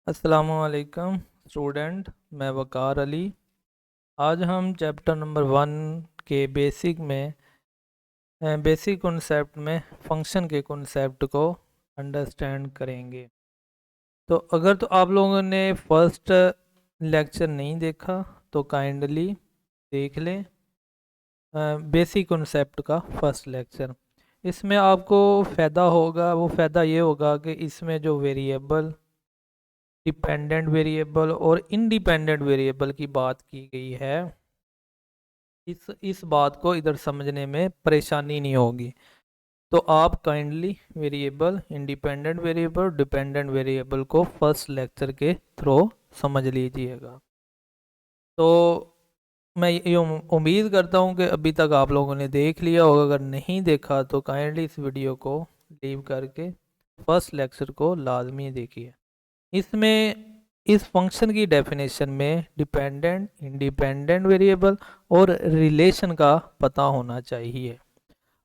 अस्सलामुअलैकुम स्टूडेंट, मैं वकार अली। आज हम चैप्टर नंबर 1 के बेसिक कॉन्सेप्ट में फंक्शन के कॉन्सेप्ट को अंडरस्टैंड करेंगे। तो अगर तो आप लोगों ने फर्स्ट लेक्चर नहीं देखा तो काइंडली देख लें बेसिक कॉन्सेप्ट का फर्स्ट लेक्चर। इसमें आपको फ़ायदा होगा, वो फ़ायदा ये होगा कि इसमें जो वेरिएबल, डिपेंडेंट वेरिएबल और इंडिपेंडेंट वेरिएबल की बात की गई है, इस बात को इधर समझने में परेशानी नहीं होगी। तो आप kindly variable, independent variable, dependent variable को फर्स्ट लेक्चर के थ्रू समझ लीजिएगा। तो मैं ये उम्मीद करता हूँ कि अभी तक आप लोगों ने देख लिया होगा। अगर नहीं देखा तो काइंडली इस वीडियो को लीव करके फर्स्ट लेक्चर को लाजमी देखिए। इसमें इस फंक्शन की डेफिनेशन में डिपेंडेंट, इंडिपेंडेंट वेरिएबल और रिलेशन का पता होना चाहिए।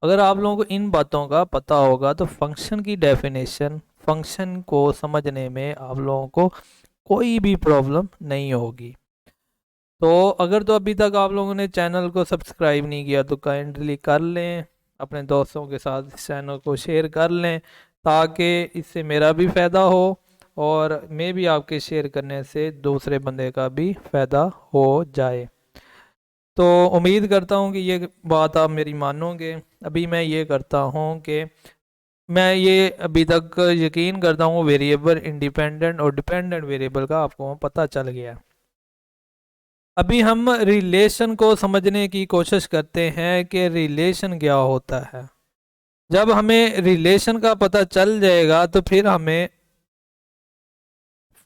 अगर आप लोगों को इन बातों का पता होगा तो फंक्शन की डेफिनेशन, फंक्शन को समझने में आप लोगों को कोई भी प्रॉब्लम नहीं होगी। तो अगर तो अभी तक आप लोगों ने चैनल को सब्सक्राइब नहीं किया तो काइंडली कर लें, अपने दोस्तों के साथ इस चैनल को शेयर कर लें ताकि इससे मेरा भी फ़ायदा हो और मैं भी आपके शेयर करने से दूसरे बंदे का भी फ़ायदा हो जाए। तो उम्मीद करता हूँ कि ये बात आप मेरी मानोगे। अभी मैं ये करता हूँ कि मैं ये अभी तक यकीन करता हूँ वेरिएबल, इंडिपेंडेंट और डिपेंडेंट वेरिएबल का आपको पता चल गया। अभी हम रिलेशन को समझने की कोशिश करते हैं कि रिलेशन क्या होता है। जब हमें रिलेशन का पता चल जाएगा तो फिर हमें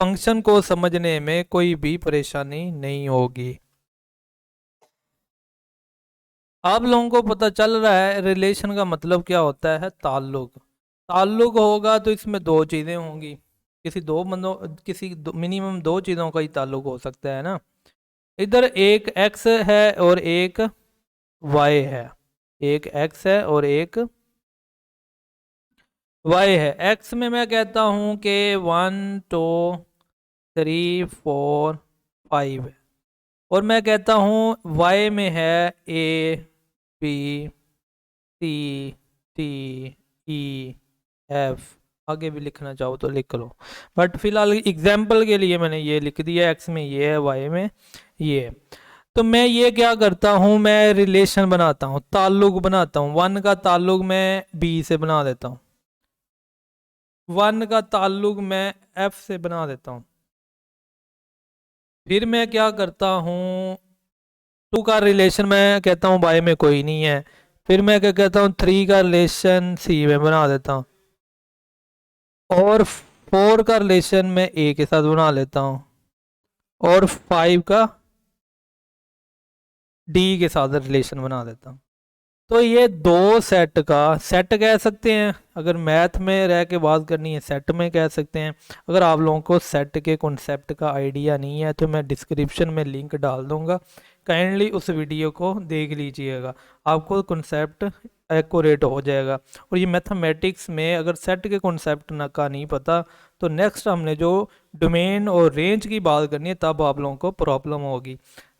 फंक्शन को समझने में कोई भी परेशानी नहीं होगी। आप लोगों को पता चल रहा है रिलेशन का मतलब क्या होता है? ताल्लुक। ताल्लुक होगा तो इसमें दो चीज़ें होंगी, मिनिमम दो चीज़ों का ही ताल्लुक हो सकता है ना। इधर एक एक्स है और एक वाई है, एक एक्स है और एक वाई है। एक्स में मैं कहता हूँ कि 1 2 3 4 5 है, और मैं कहता हूँ वाई में है A B C T E F. आगे भी लिखना चाहो तो लिख लो, बट फिलहाल एग्जाम्पल के लिए मैंने ये लिख दिया। एक्स में ये है, वाई में ये है। तो मैं ये क्या करता हूँ, मैं रिलेशन बनाता हूँ, ताल्लुक बनाता हूँ। 1 का ताल्लुक मैं बी से बना देता हूँ, 1 का ताल्लुक मैं एफ से बना देता हूँ। फिर मैं क्या करता हूँ, 2 का रिलेशन मैं कहता हूँ वाई में कोई नहीं है। फिर मैं क्या कहता हूँ, 3 का रिलेशन सी में बना देता हूँ, और 4 का रिलेशन मैं ए के साथ बना लेता हूँ, और 5 का डी के साथ रिलेशन बना देता हूँ। तो ये दो सेट का सेट कह सकते हैं। अगर मैथ में रह के बात करनी है सेट में कह सकते हैं। अगर आप लोगों को सेट के कॉन्सेप्ट का आइडिया नहीं है तो मैं डिस्क्रिप्शन में लिंक डाल दूंगा, काइंडली उस वीडियो को देख लीजिएगा, आपको कॉन्सेप्ट एक्यूरेट हो जाएगा। और ये मैथमेटिक्स में अगर सेट के कॉन्सेप्ट का नहीं पता तो नेक्स्ट हमने जो डोमेन और रेंज की बात करनी है तब आप लोगों को प्रॉब्लम होगी।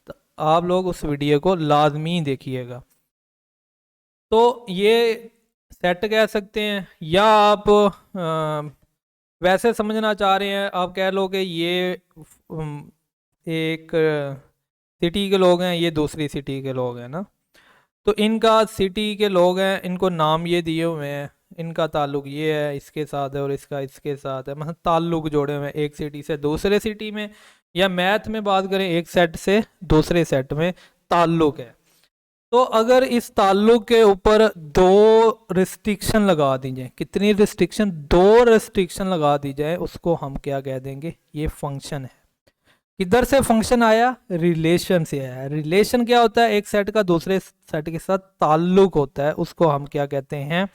तो आप लोग उस वीडियो को लाजमी देखिएगा। तो ये सेट कह सकते हैं, या आप वैसे समझना चाह रहे हैं, आप कह लो कि ये एक सिटी के लोग हैं, ये दूसरी सिटी के लोग हैं ना। तो इनका सिटी के लोग हैं, इनको नाम ये दिए हुए हैं, इनका ताल्लुक ये है इसके साथ है और इसका इसके साथ है, मतलब ताल्लुक जोड़े हुए हैं एक सिटी से दूसरे सिटी में। या मैथ में बात करें, एक सेट से दूसरे सेट में ताल्लुक है। तो अगर इस ताल्लुक के ऊपर दो रिस्ट्रिक्शन लगा दी जाए, कितनी रिस्ट्रिक्शन? दो रिस्ट्रिक्शन लगा दी जाए, उसको हम क्या कह देंगे? ये फंक्शन है। किधर से फंक्शन आया? रिलेशन से आया। रिलेशन क्या होता है? एक सेट का दूसरे सेट के साथ ताल्लुक होता है, उसको हम क्या कहते हैं?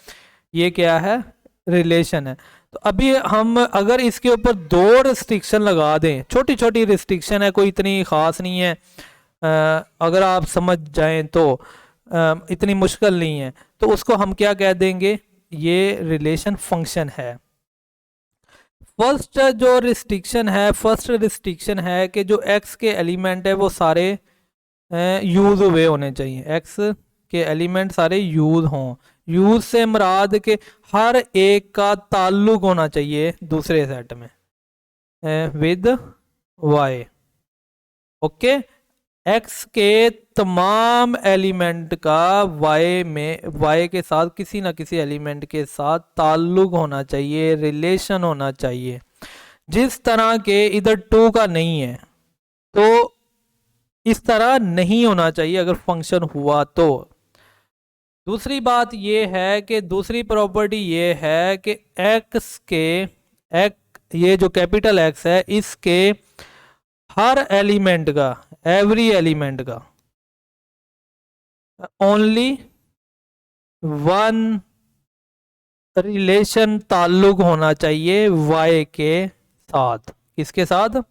ये क्या है? रिलेशन है। तो अभी हम अगर इसके ऊपर दो रिस्ट्रिक्शन लगा दें, छोटी छोटी रिस्ट्रिक्शन है, कोई इतनी खास नहीं है, अगर आप समझ जाएं तो इतनी मुश्किल नहीं है, तो उसको हम क्या कह देंगे? ये रिलेशन फंक्शन है। फर्स्ट जो रिस्ट्रिक्शन है, फर्स्ट रिस्ट्रिक्शन है कि जो एक्स के एलिमेंट है वो सारे यूज हुए होने चाहिए, एक्स के एलिमेंट सारे यूज हों। यूज से मुराद के हर एक का ताल्लुक होना चाहिए दूसरे सेट में विद वाई। ओके, एक्स के तमाम एलिमेंट का वाई में, वाई के साथ किसी ना किसी एलिमेंट के साथ ताल्लुक होना चाहिए, रिलेशन होना चाहिए, जिस तरह के इधर टू का नहीं है तो इस तरह नहीं होना चाहिए अगर फंक्शन हुआ तो। दूसरी बात ये है कि दूसरी प्रॉपर्टी ये है कि एक्स के ये जो कैपिटल एक्स है इसके हर एलिमेंट का, एवरी एलिमेंट का ओनली वन रिलेशन ताल्लुक होना चाहिए वाई के साथ। किसके साथ?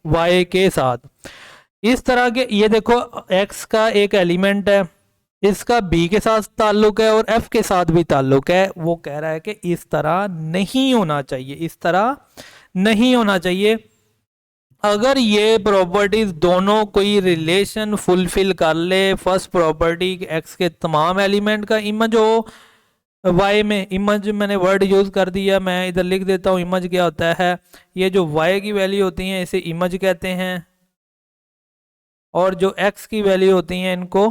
वाई के साथ। इस तरह के, ये देखो एक्स का एक एलिमेंट है, इसका बी के साथ ताल्लुक है और एफ के साथ भी ताल्लुक है। वो कह रहा है कि इस तरह नहीं होना चाहिए, इस तरह नहीं होना चाहिए। अगर ये प्रॉपर्टीज दोनों कोई रिलेशन फुलफिल कर ले, फर्स्ट प्रॉपर्टी एक्स के तमाम एलिमेंट का इमेज हो वाई में, इमेज मैंने वर्ड यूज कर दिया, मैं इधर लिख देता हूँ इमेज क्या होता है। ये जो वाई की वैल्यू होती है इसे इमेज कहते हैं, और जो एक्स की वैल्यू होती है इनको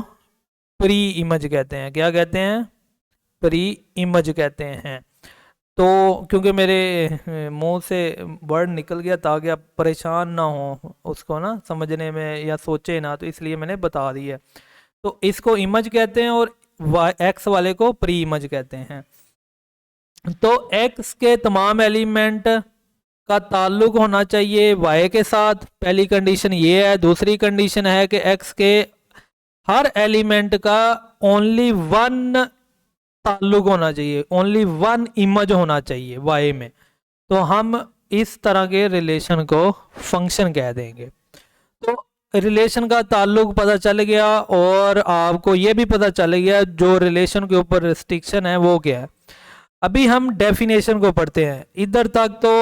प्री इमेज कहते हैं। क्या कहते हैं? प्री इमेज कहते हैं। तो क्योंकि मेरे मुंह से वर्ड निकल गया ताकि आप परेशान ना हो उसको ना समझने में या सोचे ना, तो इसलिए मैंने बता दिया। तो इसको इमेज कहते हैं और एक्स वाले को प्री इमेज कहते हैं। तो एक्स के तमाम एलिमेंट का ताल्लुक होना चाहिए वाई के साथ, पहली कंडीशन ये है। दूसरी कंडीशन है कि एक्स के हर एलिमेंट का ओनली वन ताल्लुक होना चाहिए, ओनली वन इमेज होना चाहिए वाई में। तो हम इस तरह के रिलेशन को फंक्शन कह देंगे। तो रिलेशन का ताल्लुक पता चल गया और आपको ये भी पता चल गया जो रिलेशन के ऊपर रिस्ट्रिक्शन है वो क्या है। अभी हम डेफिनेशन को पढ़ते हैं। इधर तक तो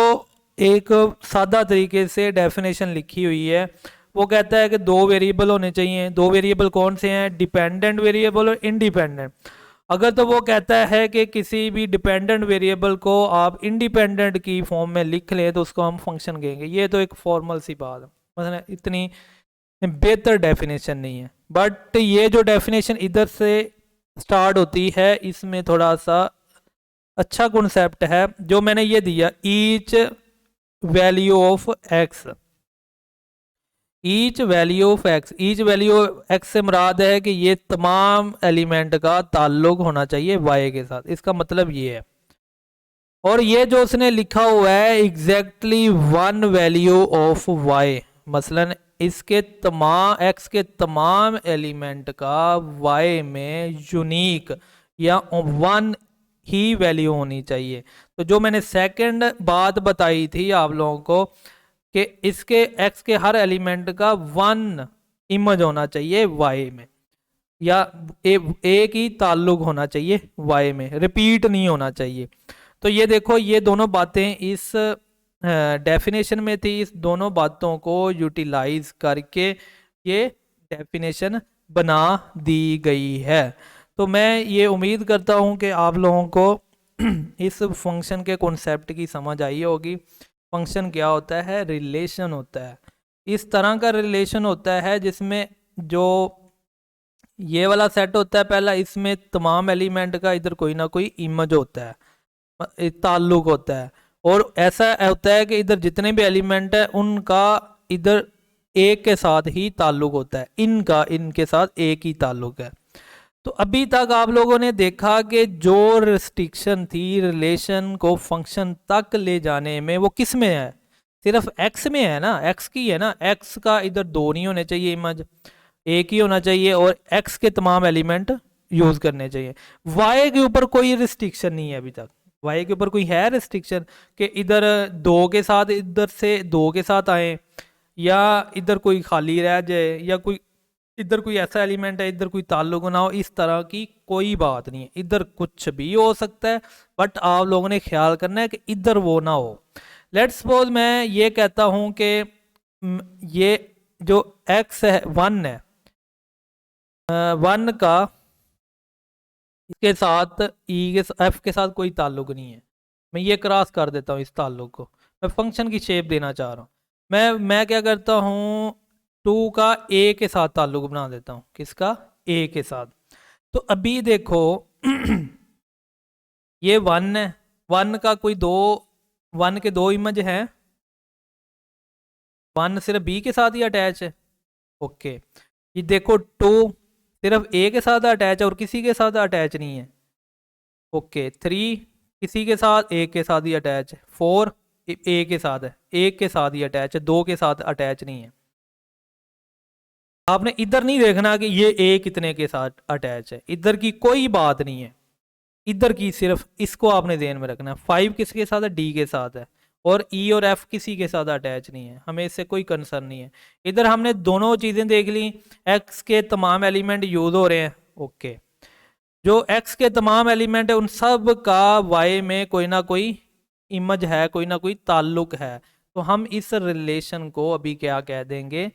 एक सादा तरीके से डेफिनेशन लिखी हुई है। वो कहता है कि दो वेरिएबल होने चाहिए। दो वेरिएबल कौन से हैं? डिपेंडेंट वेरिएबल और इंडिपेंडेंट। अगर तो वो कहता है कि किसी भी डिपेंडेंट वेरिएबल को आप इंडिपेंडेंट की फॉर्म में लिख लें तो उसको हम फंक्शन कहेंगे। ये तो एक फॉर्मल सी बात है, मतलब इतनी बेहतर डेफिनेशन नहीं है, बट ये जो डेफिनेशन इधर से स्टार्ट होती है इसमें थोड़ा सा अच्छा कॉन्सेप्ट है जो मैंने ये दिया, each value of x. Each value of x, each value x से मुराद है कि ये तमाम एलिमेंट का ताल्लुक होना चाहिए वाई के साथ। इसका मतलब ये है, और ये जो उसने लिखा हुआ है exactly one value of y, मसलन इसके तमाम एक्स के तमाम एलिमेंट का वाई में यूनिक या वन ही वैल्यू होनी चाहिए। तो जो मैंने सेकंड बात बताई थी आप लोगों को कि इसके एक्स के हर एलिमेंट का वन इमेज होना चाहिए वाई में, या एक ही ताल्लुक होना चाहिए वाई में, रिपीट नहीं होना चाहिए। तो ये देखो ये दोनों बातें इस डेफिनेशन में थी। इस दोनों बातों को यूटिलाइज करके ये डेफिनेशन बना दी गई है। तो मैं ये उम्मीद करता हूँ कि आप लोगों को इस फंक्शन के कॉन्सेप्ट की समझ आई होगी। फंक्शन क्या होता है? रिलेशन होता है। इस तरह का रिलेशन होता है जिसमें जो ये वाला सेट होता है पहला, इसमें तमाम एलिमेंट का इधर कोई ना कोई इमेज होता है, ताल्लुक होता है, और ऐसा होता है कि इधर जितने भी एलिमेंट है उनका इधर एक के साथ ही ताल्लुक होता है, इनका इनके साथ एक ही ताल्लुक है। तो अभी तक आप लोगों ने देखा कि जो रिस्ट्रिक्शन थी रिलेशन को फंक्शन तक ले जाने में वो किस में है? सिर्फ एक्स में है ना, एक्स की है ना। एक्स का इधर दो नहीं होने चाहिए इमेज, एक ही होना चाहिए, और एक्स के तमाम एलिमेंट यूज करने चाहिए। वाई के ऊपर कोई रिस्ट्रिक्शन नहीं है अभी तक। वाई के ऊपर कोई है रिस्ट्रिक्शन कि इधर दो के साथ, इधर से दो के साथ आए, या इधर कोई खाली रह जाए, या कोई इधर कोई ऐसा एलिमेंट है इधर कोई ताल्लुक ना हो, इस तरह की कोई बात नहीं है। इधर कुछ भी हो सकता है, बट आप लोगों ने ख्याल करना है कि इधर वो ना हो। लेट्स सपोज मैं ये कहता हूं कि ये जो x है 1 है, 1 का इसके साथ f के साथ कोई ताल्लुक नहीं है। मैं ये क्रॉस कर देता हूँ इस ताल्लुक को, मैं फंक्शन की शेप देना चाह रहा हूँ। मैं क्या करता हूँ, 2 का a के साथ ताल्लुक बना देता हूँ। किसका? a के साथ। तो अभी देखो ये 1 है, 1 का कोई 1 के 2 इमेज हैं, 1 सिर्फ b के साथ ही अटैच है। ओके, ये देखो 2 सिर्फ a के साथ अटैच है और किसी के साथ अटैच नहीं है। ओके, 3 किसी के साथ, एक के साथ ही अटैच है। 4 ए के साथ है, एक के साथ ही अटैच है, 2 के साथ अटैच नहीं है। आपने इधर नहीं देखना कि ये ए कितने के साथ अटैच है, इधर की कोई बात नहीं है, इधर की सिर्फ इसको आपने ध्यान में रखना है। 5 किसके साथ है? डी के साथ है। और ई और एफ किसी के साथ अटैच नहीं है, हमें इससे कोई कंसर्न नहीं है। इधर हमने दोनों चीजें देख ली, एक्स के तमाम एलिमेंट यूज हो रहे हैं। ओके, जो x के तमाम एलिमेंट है उन सब का y में कोई ना कोई इमेज है, कोई ना कोई ताल्लुक है। तो हम इस रिलेशन को अभी क्या कह देंगे?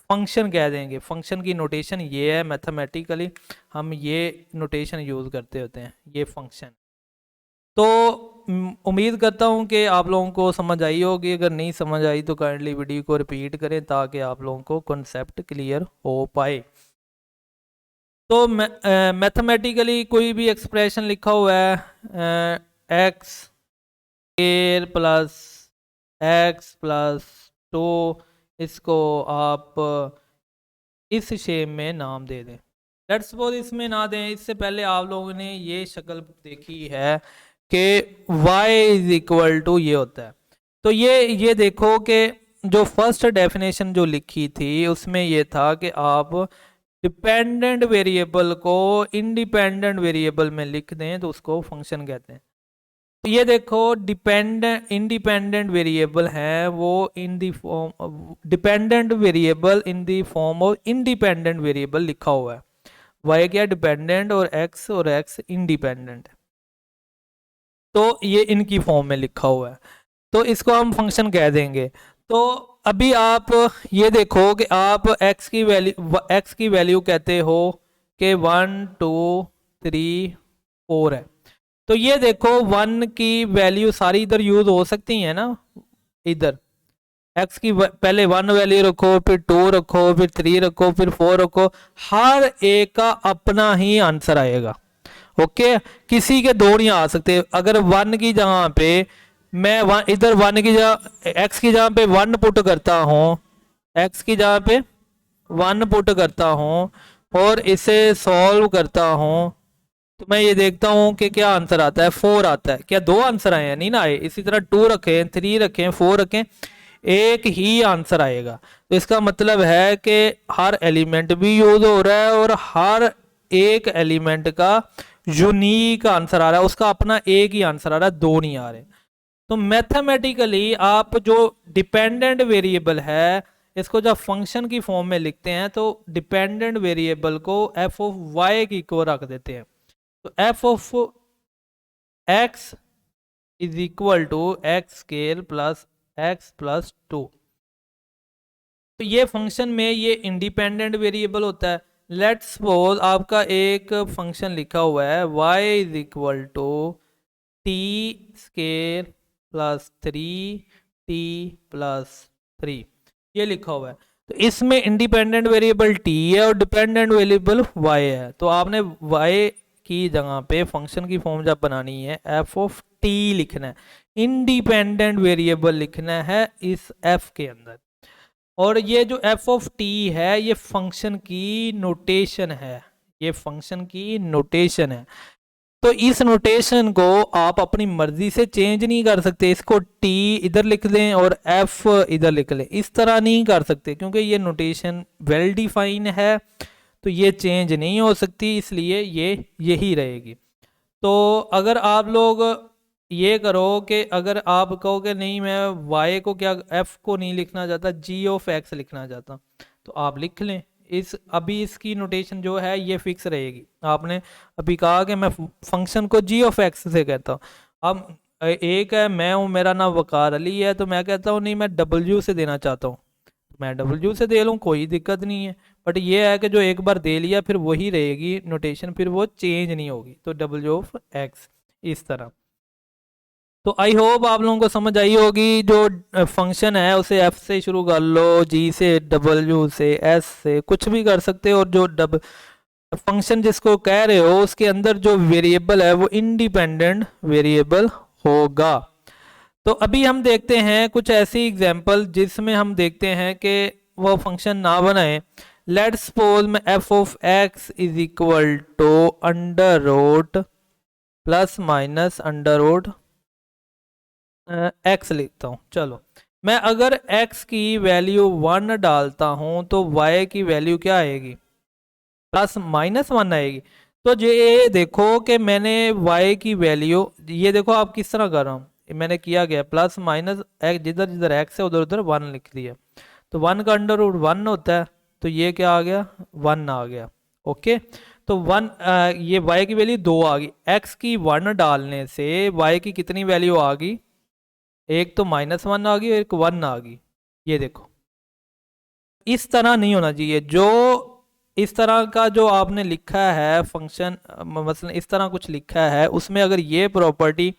फंक्शन कह देंगे। फंक्शन की नोटेशन ये है, मैथमेटिकली हम ये नोटेशन यूज करते होते हैं, ये फंक्शन। तो उम्मीद करता हूँ कि आप लोगों को समझ आई होगी। अगर नहीं समझ आई तो काइंडली वीडियो को रिपीट करें ताकि आप लोगों को कॉन्सेप्ट क्लियर हो पाए। तो मैथमेटिकली कोई भी एक्सप्रेशन लिखा हुआ है x square plus x plus 2, इसको आप इस शेप में नाम दे दें। लेट्स सपोज इसमें ना दें, इससे पहले आप लोगों ने ये शक्ल देखी है कि y इज इक्वल टू ये होता है। तो ये देखो कि जो फर्स्ट डेफिनेशन जो लिखी थी उसमें ये था कि आप डिपेंडेंट वेरिएबल को इंडिपेंडेंट वेरिएबल में लिख दें तो उसको फंक्शन कहते हैं। तो ये देखो डिपेंडेंट इंडिपेंडेंट वेरिएबल है वो in the form dependent variable in the form of independent variable लिखा हुआ है। वाई क्या डिपेंडेंट और एक्स इंडिपेंडेंट, तो ये इनकी फॉर्म में लिखा हुआ है, तो इसको हम फंक्शन कह देंगे। तो अभी आप ये देखो कि आप x की वैल्यू कहते हो कि 1 2 3 4 है। तो ये देखो 1 की वैल्यू सारी इधर यूज हो सकती है ना, इधर x की पहले 1 वैल्यू रखो, फिर 2 रखो, फिर 3 रखो, फिर 4 रखो, हर एक का अपना ही आंसर आएगा। ओके, किसी के दो नहीं आ सकते। अगर 1 की जगह पे मैं इधर 1 की जगह x की जगह पे 1 पुट करता हूँ, x की जगह पे 1 पुट करता हूँ और इसे सॉल्व करता हूँ, तो मैं ये देखता हूँ कि क्या आंसर आता है? 4 आता है। क्या दो आंसर आए हैं? नहीं ना आए। इसी तरह 2 रखें, 3 रखें, 4 रखें, एक ही आंसर आएगा। तो इसका मतलब है कि हर एलिमेंट भी यूज हो रहा है और हर एक एलिमेंट का यूनिक आंसर आ रहा है, उसका अपना एक ही आंसर आ रहा है, दो नहीं आ रहे। तो मैथमेटिकली आप जो डिपेंडेंट वेरिएबल है इसको जब फंक्शन की फॉर्म में लिखते हैं तो डिपेंडेंट वेरिएबल को एफ ऑफ वाई की को रख देते हैं। तो f of x is equal to x square plus x plus 2। तो ये फंक्शन में ये इंडिपेंडेंट वेरिएबल होता है। लेट्स सपोज आपका एक फंक्शन लिखा हुआ है y is equal to t square plus 3t plus 3, ये लिखा हुआ है। तो इसमें इंडिपेंडेंट वेरिएबल t है और डिपेंडेंट वेरिएबल y है। तो आपने y की जगह पे फंक्शन की फॉर्म जब बनानी है f ऑफ t लिखना है, इंडिपेंडेंट वेरिएबल लिखना है इस f के अंदर। और ये जो f ऑफ t है ये फंक्शन की नोटेशन है, ये फंक्शन की नोटेशन है। तो इस नोटेशन को आप अपनी मर्जी से चेंज नहीं कर सकते। इसको t इधर लिख लें और f इधर लिख लें, इस तरह नहीं कर सकते क्योंकि ये नोटेशन वेल डिफाइन है, तो ये चेंज नहीं हो सकती, इसलिए ये यही रहेगी। तो अगर आप लोग ये करो कि अगर आप कहो कि नहीं मैं y को क्या f को नहीं लिखना चाहता, g ऑफ x लिखना चाहता, तो आप लिख लें। इस अभी इसकी नोटेशन जो है ये फिक्स रहेगी। आपने अभी कहा कि मैं फंक्शन को g ऑफ x से कहता हूँ, अब एक है मैं हूँ, मेरा नाम वकार अली है, तो मैं कहता हूँ नहीं मैं डब्ल्यू से देना चाहता हूँ, मैं डब्ल्यू से दे लूँ, कोई दिक्कत नहीं है। बट ये है कि जो एक बार दे लिया फिर वही रहेगी नोटेशन, फिर वो चेंज नहीं होगी, तो डब्ल्यू ऑफ एक्स इस तरह। तो आई होप आप लोगों को समझ आई होगी। जो फंक्शन है उसे एफ से शुरू कर लो, जी से, डब्ल्यू से, एस से, कुछ भी कर सकते हो। और जो फंक्शन जिसको कह रहे हो उसके अंदर जो वेरिएबल है वो इंडिपेंडेंट वेरिएबल होगा। तो अभी हम देखते हैं कुछ ऐसी एग्जांपल जिसमें हम देखते हैं कि वो फंक्शन ना बनाए। लेट्स सपोज मैं f of x is equal to under root plus minus under root x लिखता हूँ। चलो, मैं अगर x की वैल्यू 1 डालता हूँ तो y की वैल्यू क्या आएगी, प्लस माइनस 1 आएगी। तो ये देखो कि मैंने y की वैल्यू, ये देखो आप किस तरह कर रहा हूँ, मैंने किया गया प्लस माइनस एक्स, जिधर जिधर x है उधर उधर 1 लिख दिया। तो 1 का अंडर रूट 1 होता है, तो ये क्या आ गया, 1 आ गया। ओके, तो 1, ये y की वैल्यू 2 आ गई। x की 1 डालने से y की कितनी वैल्यू आ गई, एक तो -1 आ गई और एक 1 आ गई। ये देखो, इस तरह नहीं होना चाहिए। जो इस तरह का जो आपने लिखा है फंक्शन, मसलन इस तरह कुछ लिखा है, उसमें अगर ये प्रॉपर्टी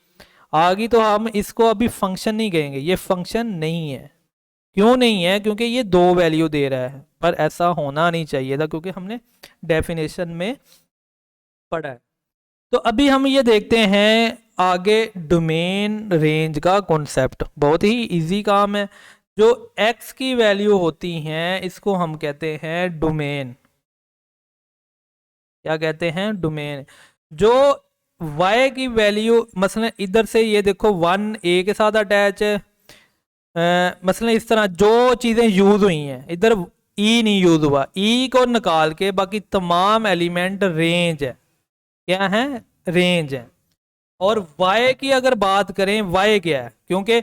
आ गई तो हम इसको अभी फंक्शन नहीं कहेंगे, ये फंक्शन नहीं है। क्यों नहीं है, क्योंकि ये 2 वैल्यू दे रहा है, पर ऐसा होना नहीं चाहिए था क्योंकि हमने डेफिनेशन में पढ़ा है। तो अभी हम ये देखते हैं आगे डोमेन रेंज का कॉन्सेप्ट, बहुत ही इजी काम है। जो x की वैल्यू होती हैं इसको हम कहते हैं डोमेन। क्या कहते हैं, डोमेन। जो y की वैल्यू, मसलन इधर से ये देखो 1 a के साथ अटैच है, मसलन इस तरह जो चीज़ें यूज हुई हैं, इधर ई नहीं यूज हुआ, ई को निकाल के बाकी तमाम एलिमेंट रेंज है। क्या है, रेंज है। और y की अगर बात करें, y क्या है, क्योंकि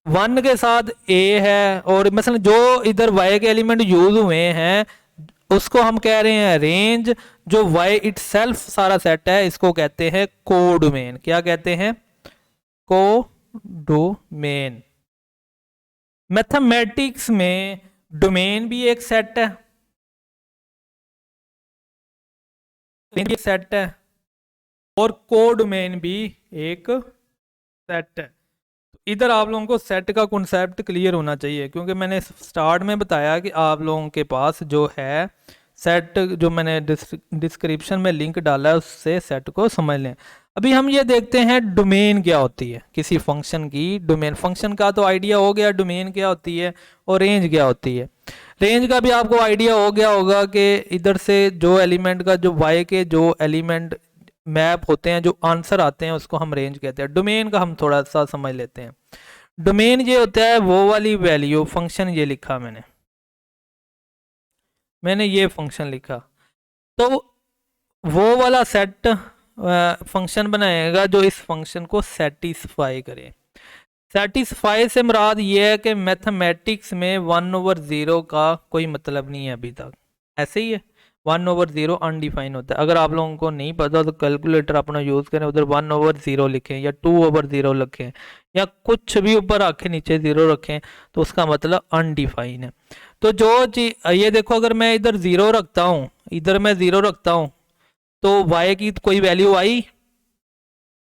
1 के साथ a है, और मसलन जो इधर y के एलिमेंट यूज हुए हैं उसको हम कह रहे हैं रेंज। जो y इटसेल्फ सारा सेट है इसको कहते हैं कोडोमेन। क्या कहते हैं, कोडोमेन। मैथमेटिक्स में डोमेन भी एक सेट है, एक सेट है, और कोडोमेन भी एक सेट है। इधर आप लोगों को सेट का कॉन्सेप्ट क्लियर होना चाहिए, क्योंकि मैंने स्टार्ट में बताया कि आप लोगों के पास जो है सेट, जो मैंने डिस्क्रिप्शन में लिंक डाला है उससे सेट को समझ लें। अभी हम ये देखते हैं डोमेन क्या होती है किसी फंक्शन की। डोमेन फंक्शन का तो आइडिया हो गया, डोमेन क्या होती है और रेंज क्या होती है। रेंज का भी आपको आइडिया हो गया होगा कि इधर से जो एलिमेंट का, जो वाई के जो एलिमेंट मैप होते हैं, जो आंसर आते हैं उसको हम रेंज कहते हैं। डोमेन का हम थोड़ा सा समझ लेते हैं। डोमेन ये होता है वो वाली वैल्यू, फंक्शन ये लिखा मैंने ये फंक्शन लिखा, तो वो वाला सेट फंक्शन बनाएगा जो इस फंक्शन को सेटिस्फाई करे। सेटिस्फाई से मुराद ये है कि मैथमेटिक्स में 1/0 का कोई मतलब नहीं है अभी तक, ऐसे ही है। 1/0 अनडिफाइन होता है। अगर आप लोगों को नहीं पता तो कैलकुलेटर अपना यूज़ करें, उधर 1/0 लिखें या 2/0 लिखें या कुछ भी ऊपर रखें, नीचे 0 रखें, तो उसका मतलब अनडिफाइन है। तो जो चीज, ये देखो अगर मैं इधर 0 रखता हूँ, इधर मैं 0 रखता हूँ, तो y की कोई वैल्यू आई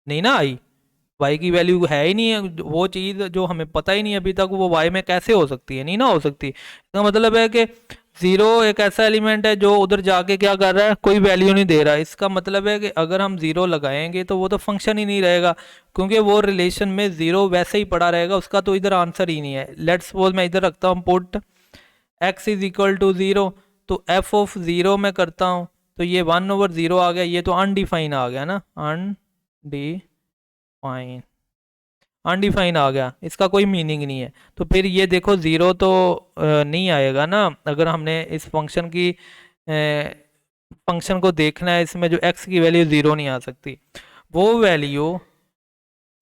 नहीं ना, आई। y की वैल्यू है ही नहीं है, वो चीज़ जो हमें पता ही नहीं अभी तक, वो y में कैसे हो सकती है, नहीं ना हो सकती। इसका मतलब है कि 0 एक ऐसा एलिमेंट है जो उधर जाके क्या कर रहा है, कोई वैल्यू नहीं दे रहा। इसका मतलब है कि अगर हम 0 लगाएंगे तो वो तो फंक्शन ही नहीं रहेगा, क्योंकि वो रिलेशन में 0 वैसे ही पड़ा रहेगा, उसका तो इधर आंसर ही नहीं है। लेट्स सपोज मैं इधर रखता हूँ put x is equal to 0, तो f ऑफ 0 मैं करता हूँ, तो ये 1/0 आ गया, ये तो अनडिफाइन आ गया ना, अनडिफाइन, अनडिफाइन आ गया, इसका कोई मीनिंग नहीं है। तो फिर ये देखो 0 तो नहीं आएगा ना, अगर हमने इस फंक्शन की फंक्शन को देखना है, इसमें जो x की वैल्यू 0 नहीं आ सकती। वो वैल्यू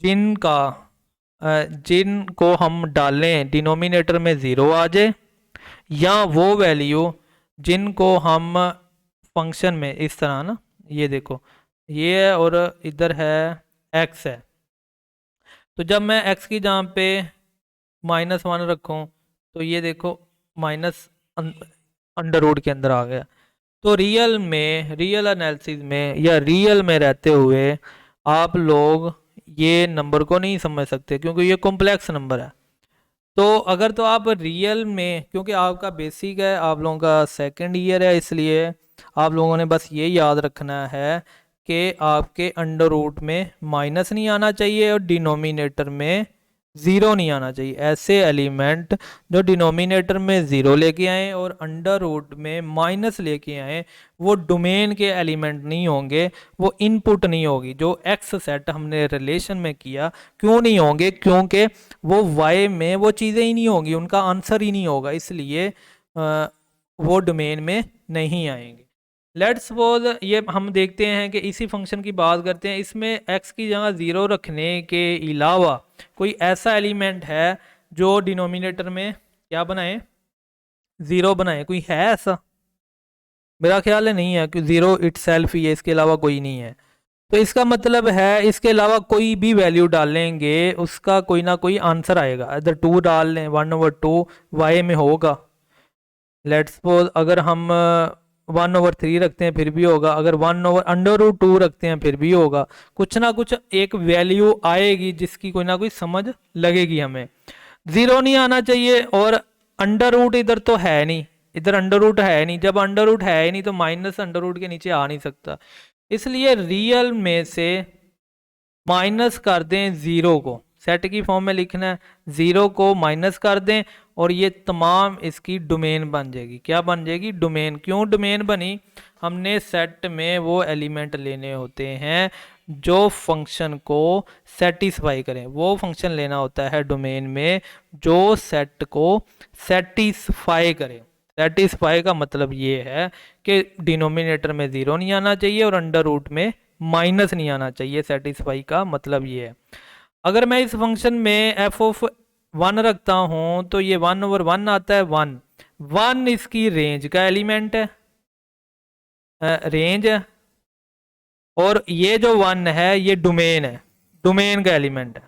जिनका जिनको हम डालें डिनोमिनेटर में 0 आ जाए, या वो वैल्यू जिनको हम फंक्शन में इस तरह ना, ये देखो ये है और इधर है x है, तो जब मैं x की जहाँ पे -1 रखूँ तो ये देखो माइनस अंडर रूट के अंदर आ गया। तो रियल एनालिसिस में या रियल में रहते हुए आप लोग ये नंबर को नहीं समझ सकते क्योंकि ये कॉम्प्लेक्स नंबर है। तो अगर तो आप रियल में, क्योंकि आपका बेसिक है, आप लोगों का सेकंड ईयर है, इसलिए आप लोगों ने बस ये याद रखना है कि आपके अंडर रूट में माइनस नहीं आना चाहिए और डिनोमिनेटर में ज़ीरो नहीं आना चाहिए। ऐसे एलिमेंट जो डिनोमिनेटर में ज़ीरो लेके आए और अंडर रूट में माइनस लेके आए वो डोमेन के एलिमेंट नहीं होंगे, वो इनपुट नहीं होगी। जो एक्स सेट हमने रिलेशन में किया, क्यों नहीं होंगे? क्योंकि वो वाई में वो चीज़ें ही नहीं होंगी, उनका आंसर ही नहीं होगा, इसलिए वो डोमेन में नहीं आएंगे। लेट्स सपोज ये हम देखते हैं कि इसी फंक्शन की बात करते हैं, इसमें x की जगह ज़ीरो रखने के अलावा कोई ऐसा एलिमेंट है जो डिनोमिनेटर में क्या बनाए, ज़ीरो बनाए? कोई है ऐसा? मेरा ख्याल है नहीं है, कि ज़ीरो इटसेल्फ ही है, इसके अलावा कोई नहीं है। तो इसका मतलब है इसके अलावा कोई भी वैल्यू डालेंगे उसका कोई ना कोई आंसर आएगा। अगर 2 डाल लें, 1/2 वाई में होगा। लेट्स सपोज अगर हम 1/3 रखते हैं फिर भी होगा, अगर 1/√2 रखते हैं फिर भी होगा। कुछ ना कुछ एक वैल्यू आएगी जिसकी कोई ना कोई समझ लगेगी हमें। ज़ीरो नहीं आना चाहिए, और अंडर रूट इधर तो है नहीं, इधर अंडर रूट है नहीं। जब अंडर रूट है ही नहीं तो माइनस अंडर रूट के नीचे आ नहीं सकता, इसलिए रियल में से माइनस कर दें ज़ीरो को। सेट की फॉर्म में लिखना है, ज़ीरो को माइनस कर दें और ये तमाम इसकी डोमेन बन जाएगी। क्या बन जाएगी? डोमेन। क्यों डोमेन बनी? हमने सेट में वो एलिमेंट लेने होते हैं जो फंक्शन को सेटिस्फाई करें। वो फंक्शन लेना होता है डोमेन में जो सेट को सेटिस्फाई करे। सेटिस्फाई का मतलब ये है कि डिनोमिनेटर में ज़ीरो नहीं आना चाहिए और अंडर रूट में माइनस नहीं आना चाहिए। सेटिस्फाई का मतलब ये है। अगर मैं इस फंक्शन में एफ ऑफ 1 रखता हूं तो ये 1/1 आता है। 1 इसकी रेंज का एलिमेंट है, रेंज है, और ये जो 1 है ये डोमेन है, डोमेन का एलिमेंट है।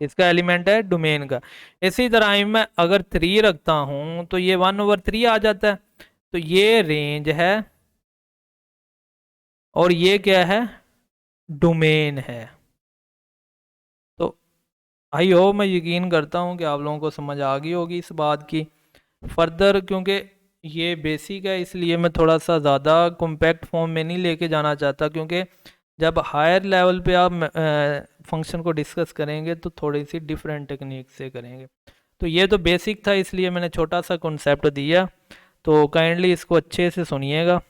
इसका एलिमेंट है डोमेन का। इसी तरह मैं अगर 3 रखता हूं तो ये 1/3 आ जाता है। तो ये रेंज है और ये क्या है? डोमेन है। तो आई हो, मैं यकीन करता हूँ कि आप लोगों को समझ आ गई होगी इस बात की। फर्दर क्योंकि ये बेसिक है इसलिए मैं थोड़ा सा ज़्यादा कॉम्पैक्ट फॉर्म में नहीं लेके जाना चाहता, क्योंकि जब हायर लेवल पे आप फंक्शन को डिस्कस करेंगे तो थोड़ी सी डिफरेंट टेक्निक से करेंगे। तो ये तो बेसिक था इसलिए मैंने छोटा सा कॉन्सेप्ट दिया, तो काइंडली इसको अच्छे से सुनिएगा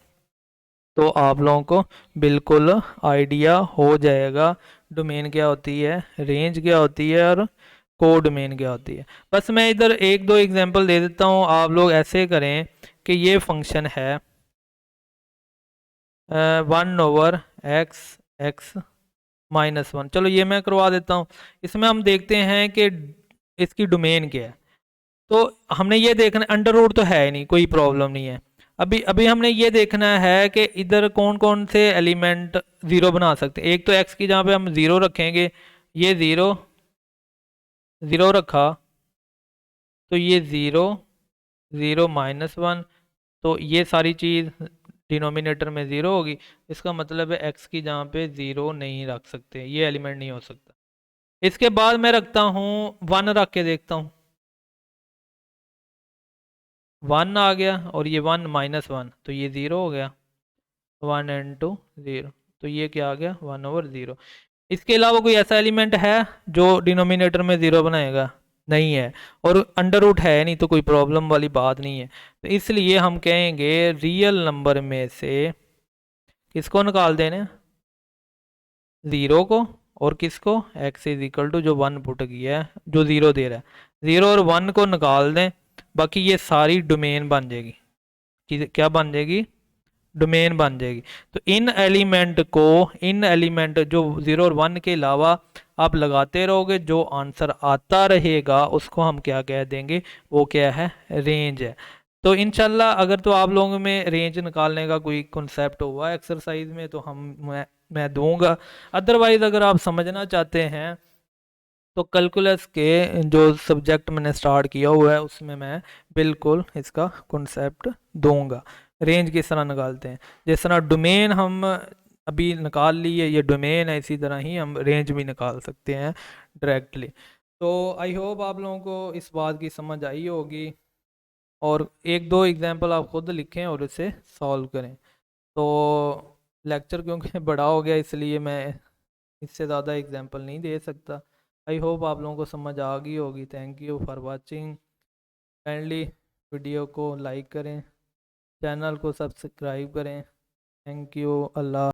तो आप लोगों को बिल्कुल आइडिया हो जाएगा डोमेन क्या होती है, रेंज क्या होती है और को डोमेन क्या होती है। बस मैं इधर एक दो एग्जांपल दे देता हूँ, आप लोग ऐसे करें कि ये फंक्शन है 1/x(x-1)। चलो ये मैं करवा देता हूँ। इसमें हम देखते हैं कि इसकी डोमेन क्या है। तो हमने ये देखना, अंडर रूट तो है ही नहीं, कोई प्रॉब्लम नहीं है। अभी अभी हमने ये देखना है कि इधर कौन कौन से एलिमेंट ज़ीरो बना सकते हैं। एक तो एक्स की जहाँ पे हम ज़ीरो रखेंगे, ये ज़ीरो ज़ीरो रखा तो ये ज़ीरो ज़ीरो -1, तो ये सारी चीज़ डिनोमिनेटर में ज़ीरो होगी। इसका मतलब है एक्स की जहाँ पे ज़ीरो नहीं रख सकते, ये एलिमेंट नहीं हो सकता। इसके बाद मैं रखता हूँ 1, रख के देखता हूँ, 1 आ गया और ये 1 - 1 तो ये ज़ीरो हो गया। 1 and 2 0, तो ये क्या आ गया? 1/0। इसके अलावा कोई ऐसा एलिमेंट है जो डिनोमिनेटर में ज़ीरो बनाएगा? नहीं है, और अंडर रूट है नहीं तो कोई प्रॉब्लम वाली बात नहीं है। तो इसलिए हम कहेंगे रियल नंबर में से किसको निकाल देने? ज़ीरो को, और किसको? एक्स इज इक्वल टू जो 1 पुट किया है, जो ज़ीरो दे रहा है, ज़ीरो और 1 को निकाल दें, बाकी ये सारी डोमेन बन जाएगी। क्या बन जाएगी? डोमेन बन जाएगी। तो इन एलिमेंट जो 0 और 1 के अलावा आप लगाते रहोगे, जो आंसर आता रहेगा उसको हम क्या कह देंगे? वो क्या है? रेंज है। तो इंशाल्लाह अगर तो आप लोगों में रेंज निकालने का कोई कॉन्सेप्ट हुआ एक्सरसाइज में तो मैं दूंगा। अदरवाइज अगर आप समझना चाहते हैं तो कैलकुलस के जो सब्जेक्ट मैंने स्टार्ट किया हुआ है उसमें मैं बिल्कुल इसका कॉन्सेप्ट दूंगा। रेंज किस तरह निकालते हैं, जिस तरह डोमेन हम अभी निकाल लिए, ये डोमेन है, इसी तरह ही हम रेंज भी निकाल सकते हैं डायरेक्टली। तो आई होप आप लोगों को इस बात की समझ आई होगी, और एक दो एग्जांपल आप खुद लिखें और इसे सॉल्व करें। तो लेक्चर क्योंकि बड़ा हो गया इसलिए मैं इससे ज़्यादा एग्जांपल नहीं दे सकता। आई होप आप लोगों को समझ आ गई होगी। Thank you for watching. Kindly video को लाइक करें, चैनल को सब्सक्राइब करें। Thank you. अल्लाह।